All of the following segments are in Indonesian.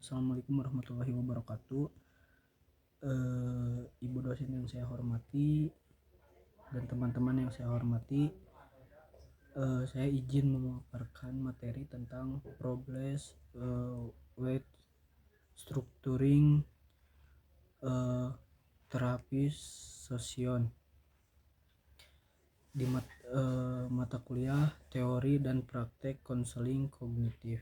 Assalamualaikum warahmatullahi wabarakatuh. Ibu dosen yang saya hormati dan teman-teman yang saya hormati, saya izin memaparkan materi tentang progress weight structuring terapis session di mata kuliah teori dan praktek konseling kognitif.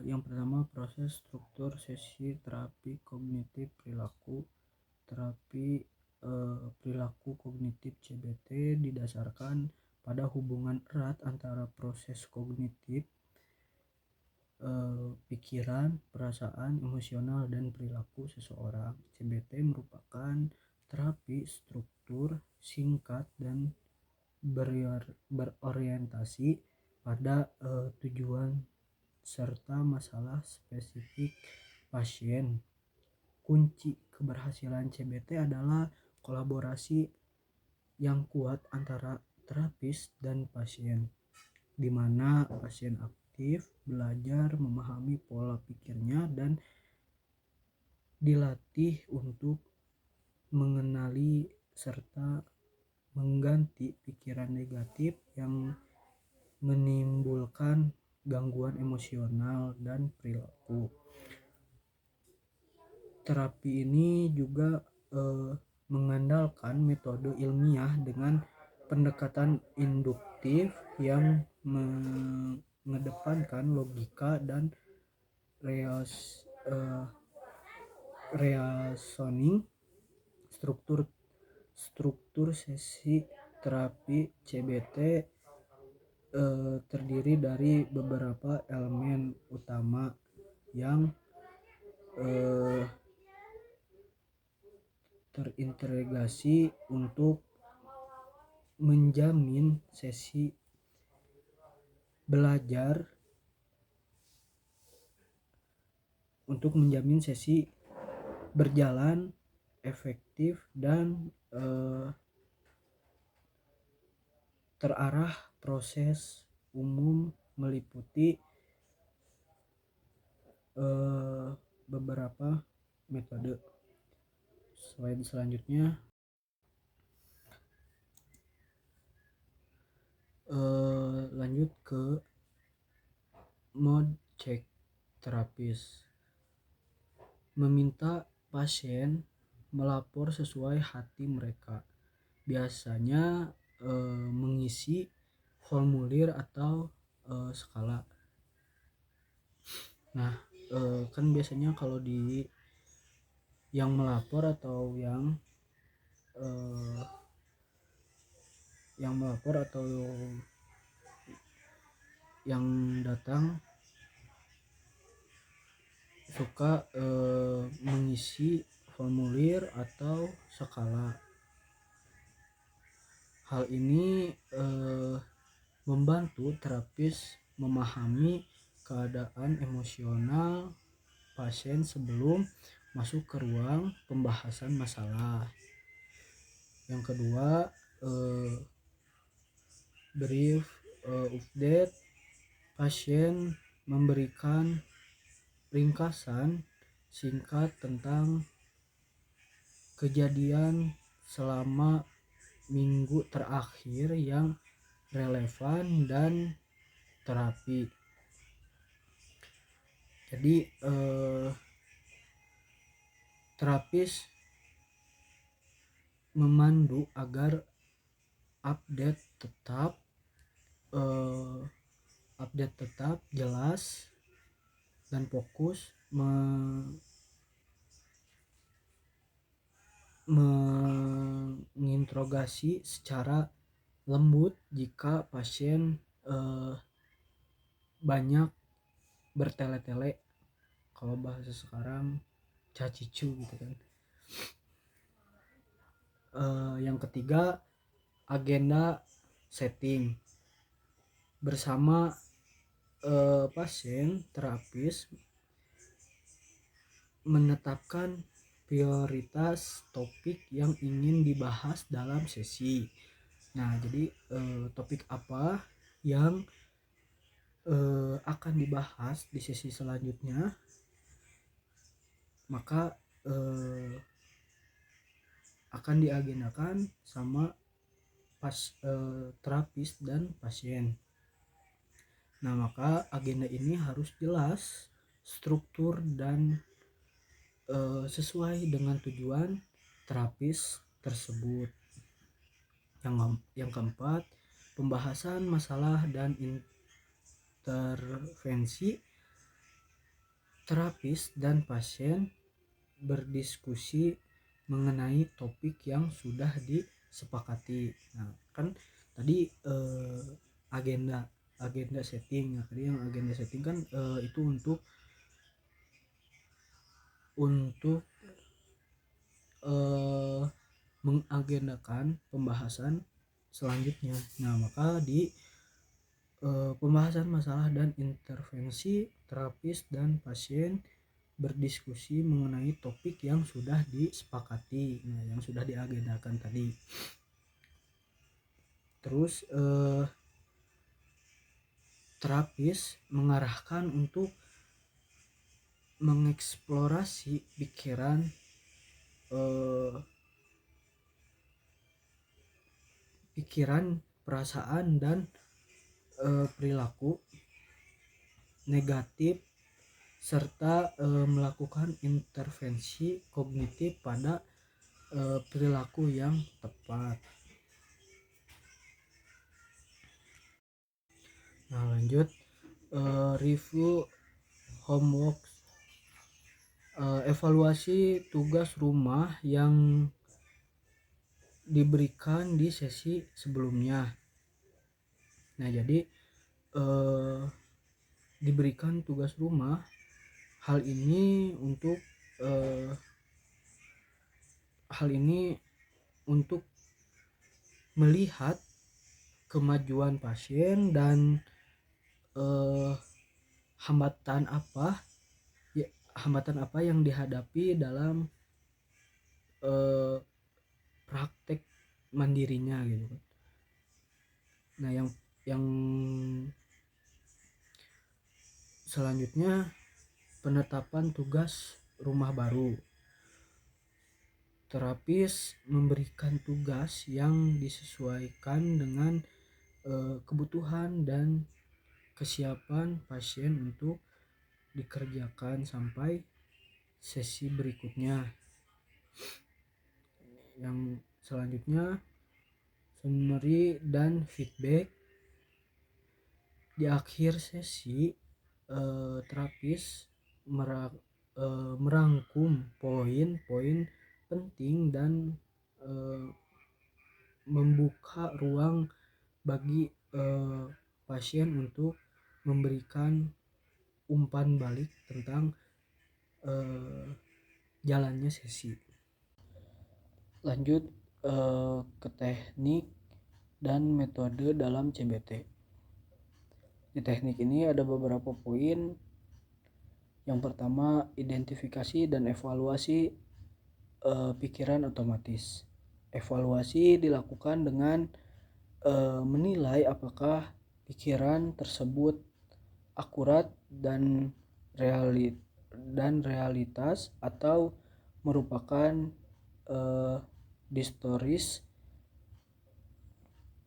Yang pertama, proses struktur sesi terapi kognitif perilaku. Terapi perilaku kognitif CBT didasarkan pada hubungan erat antara proses kognitif, pikiran, perasaan, emosional, dan perilaku seseorang. CBT merupakan terapi struktur singkat dan berorientasi pada tujuan serta masalah spesifik pasien. Kunci keberhasilan CBT adalah kolaborasi yang kuat antara terapis dan pasien, di mana pasien aktif belajar memahami pola pikirnya dan dilatih untuk mengenali serta mengganti pikiran negatif yang menimbulkan gangguan emosional dan perilaku. Terapi ini juga mengandalkan metode ilmiah dengan pendekatan induktif yang mengedepankan logika dan reasoning. Struktur sesi terapi CBT terdiri dari beberapa elemen utama yang terintegrasi untuk menjamin sesi berjalan efektif dan terarah. Proses umum meliputi beberapa metode. Slide selanjutnya, lanjut ke mode check terapis. Meminta pasien melapor sesuai hati mereka, biasanya mengisi formulir atau skala. Nah, kan biasanya kalau di yang melapor atau yang datang suka mengisi formulir atau skala. Hal ini membantu terapis memahami keadaan emosional pasien sebelum masuk ke ruang pembahasan masalah. Yang kedua, brief update. Pasien memberikan ringkasan singkat tentang kejadian selama minggu terakhir yang relevan dan terapi. Jadi terapis memandu agar update tetap jelas dan fokus, menginterogasi secara lembut jika pasien banyak bertele-tele, kalau bahasa sekarang cacicu gitu kan. Yang ketiga, agenda setting. Bersama pasien, terapis menetapkan prioritas topik yang ingin dibahas dalam sesi. Nah, jadi topik apa yang akan dibahas di sesi selanjutnya, maka akan diagendakan sama terapis dan pasien. Nah, maka agenda ini harus jelas, struktur, dan sesuai dengan tujuan terapis tersebut. Yang keempat, pembahasan masalah dan intervensi terapis dan pasien berdiskusi mengenai topik yang sudah disepakati. Nah, kan tadi agenda setting. Nah, tadi yang agenda setting kan itu untuk mengagendakan pembahasan selanjutnya. Nah, maka di pembahasan masalah dan intervensi terapis dan pasien berdiskusi mengenai topik yang sudah disepakati, nah, yang sudah diagendakan tadi. Terus terapis mengarahkan untuk mengeksplorasi pikiran, perasaan, dan perilaku negatif serta melakukan intervensi kognitif pada perilaku yang tepat. Nah, lanjut review homework, evaluasi tugas rumah yang diberikan di sesi sebelumnya. Nah, jadi diberikan tugas rumah, hal ini untuk melihat kemajuan pasien dan hambatan apa yang dihadapi dalam praktek mandirinya gitu kan. Nah, yang selanjutnya penetapan tugas rumah baru. Terapis memberikan tugas yang disesuaikan dengan kebutuhan dan kesiapan pasien untuk dikerjakan sampai sesi berikutnya. Yang selanjutnya summary dan feedback. Di akhir sesi terapis merangkum poin-poin penting dan membuka ruang bagi pasien untuk memberikan umpan balik tentang jalannya sesi. Lanjut ke teknik dan metode dalam CBT. Di teknik ini ada beberapa poin. Yang pertama, identifikasi dan evaluasi pikiran otomatis. Evaluasi dilakukan dengan menilai apakah pikiran tersebut akurat dan realitas atau merupakan distoris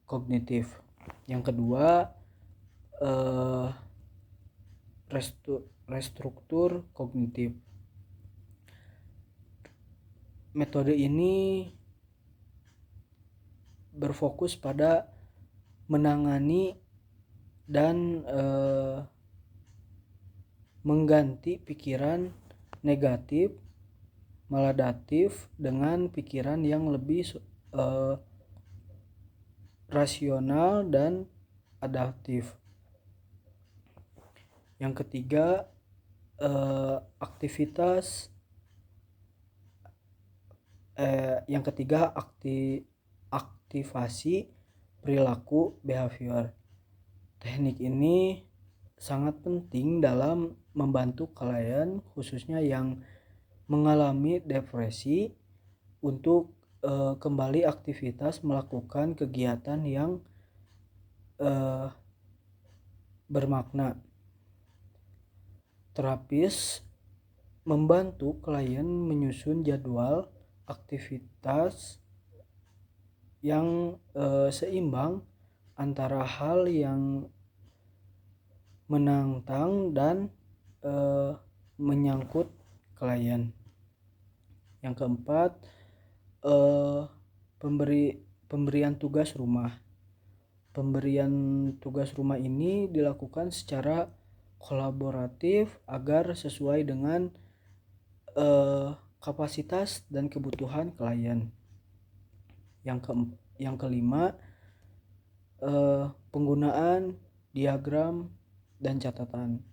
kognitif. Yang kedua, restruktur kognitif. Metode ini berfokus pada menangani dan mengganti pikiran negatif maladaptif dengan pikiran yang lebih rasional dan adaptif. Yang ketiga, aktivasi perilaku behavior. Teknik ini sangat penting dalam membantu klien, khususnya yang mengalami depresi, untuk kembali aktivitas melakukan kegiatan yang bermakna. Terapis membantu klien menyusun jadwal aktivitas yang seimbang antara hal yang menantang dan menyangkut klien. Yang keempat, pemberian tugas rumah. Pemberian tugas rumah ini dilakukan secara kolaboratif agar sesuai dengan kapasitas dan kebutuhan klien. Yang kelima, penggunaan diagram dan catatan.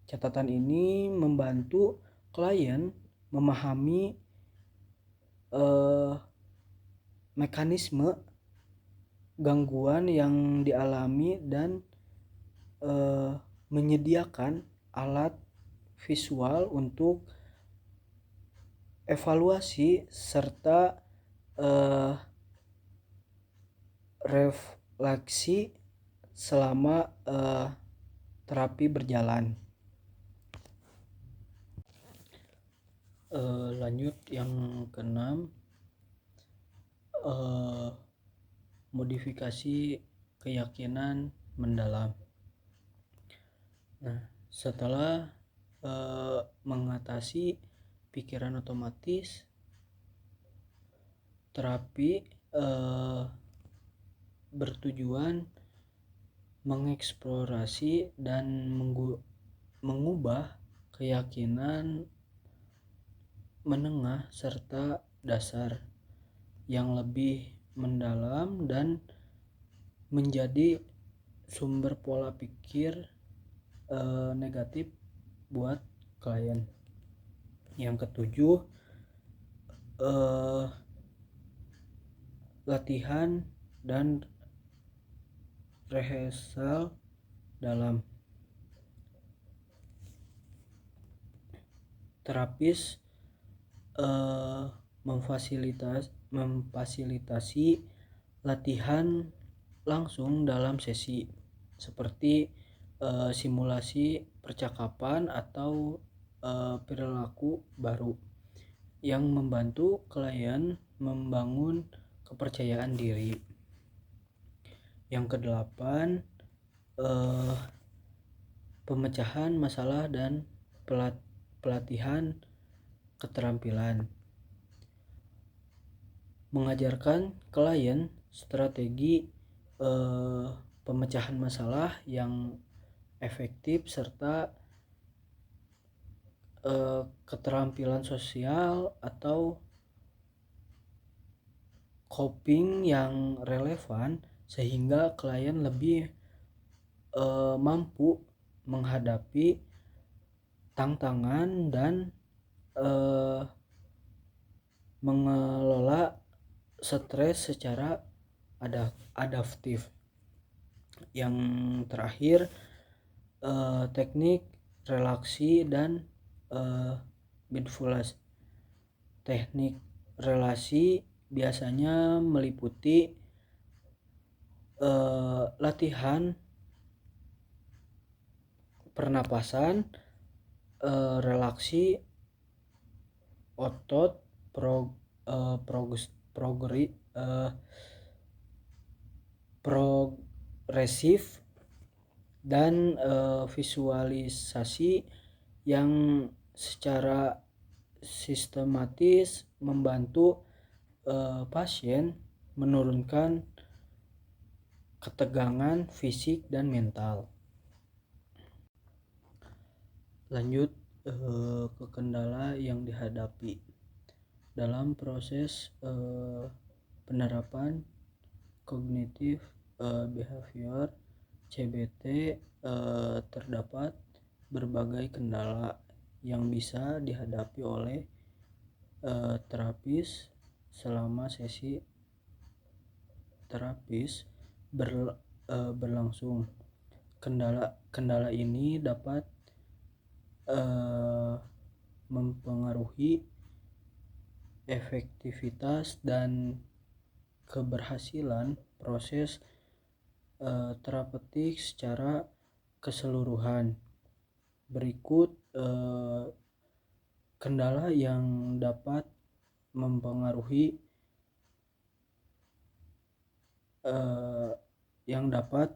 Catatan ini membantu klien memahami mekanisme gangguan yang dialami dan menyediakan alat visual untuk evaluasi serta refleksi selama terapi berjalan. Lanjut yang keenam, modifikasi keyakinan mendalam. Nah, setelah mengatasi pikiran otomatis, terapi bertujuan mengeksplorasi dan mengubah keyakinan menengah serta dasar yang lebih mendalam dan menjadi sumber pola pikir negatif buat klien. Yang ketujuh, latihan dan rehearsal dalam. Terapis memfasilitasi latihan langsung dalam sesi seperti simulasi percakapan atau perilaku baru yang membantu klien membangun kepercayaan diri. Yang kedelapan, pemecahan masalah dan pelatihan keterampilan. Mengajarkan klien strategi pemecahan masalah yang efektif serta keterampilan sosial atau coping yang relevan sehingga klien lebih mampu menghadapi tantangan dan mengelola stres secara adaptif. Yang terakhir, teknik relaksi dan mindfulness. Teknik relasi biasanya meliputi latihan pernapasan, relaksi otot, progresif, dan visualisasi yang secara sistematis membantu pasien menurunkan ketegangan fisik dan mental. Lanjut ke kendala yang dihadapi dalam proses penerapan kognitif behavior CBT. Terdapat berbagai kendala yang bisa dihadapi oleh terapis selama sesi terapis berlangsung. Kendala ini dapat mempengaruhi efektivitas dan keberhasilan proses terapeutik secara keseluruhan. Berikut kendala yang dapat mempengaruhi yang dapat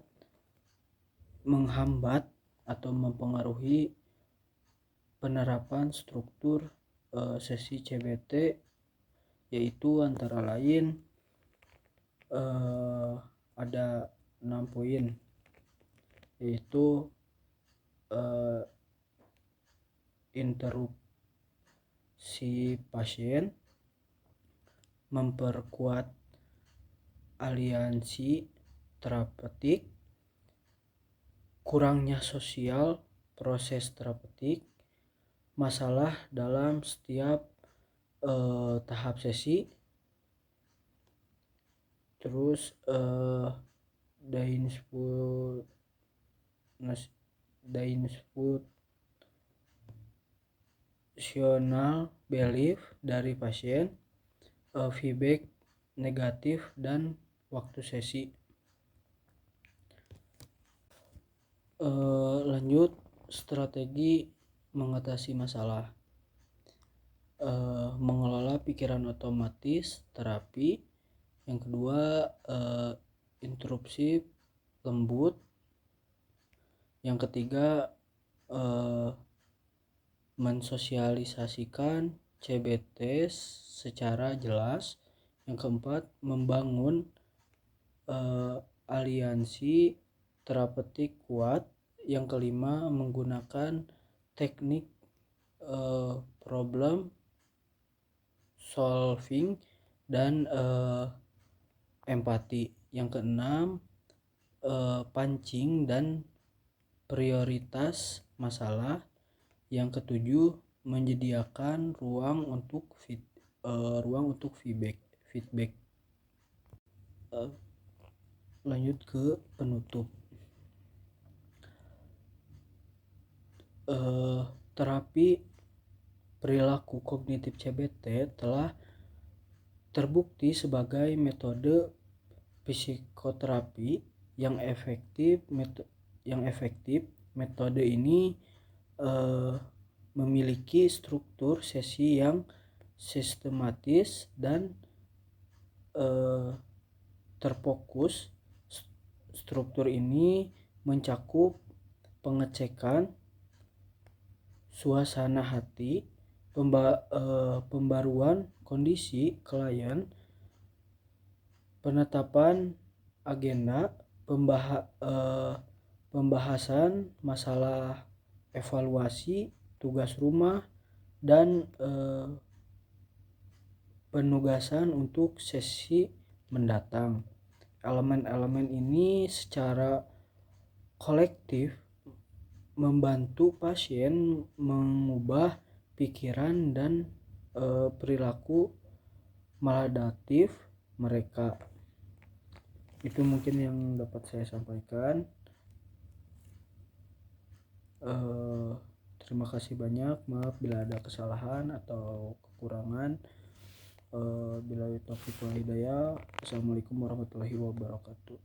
menghambat atau mempengaruhi penerapan struktur sesi CBT, yaitu antara lain ada 6 poin, yaitu interupsi pasien, memperkuat aliansi terapeutik, kurangnya sosial proses terapeutik, masalah dalam setiap tahap sesi, terus disfunktional belief dari pasien, feedback negatif, dan waktu sesi. Lanjut, strategi mengatasi masalah. Mengelola pikiran otomatis terapi. Yang kedua, interupsi lembut. Yang ketiga, mensosialisasikan CBT secara jelas. Yang keempat, membangun aliansi terapeutik kuat. Yang kelima, menggunakan teknik problem solving dan empati. Yang keenam, pancing dan prioritas masalah. Yang ketujuh, menyediakan ruang untuk feedback. Lanjut ke penutup. Terapi perilaku kognitif CBT telah terbukti sebagai metode psikoterapi yang efektif. Metode ini memiliki struktur sesi yang sistematis dan terfokus. Struktur ini mencakup pengecekan suasana hati, pembaruan kondisi klien, penetapan agenda, pembahasan masalah, evaluasi tugas rumah, dan penugasan untuk sesi mendatang. Elemen-elemen ini secara kolektif membantu pasien mengubah pikiran dan perilaku maladaptif mereka. Itu mungkin yang dapat saya sampaikan. Terima kasih banyak. Maaf bila ada kesalahan atau kekurangan. Billahi taufiq wal hidayah. Assalamualaikum warahmatullahi wabarakatuh.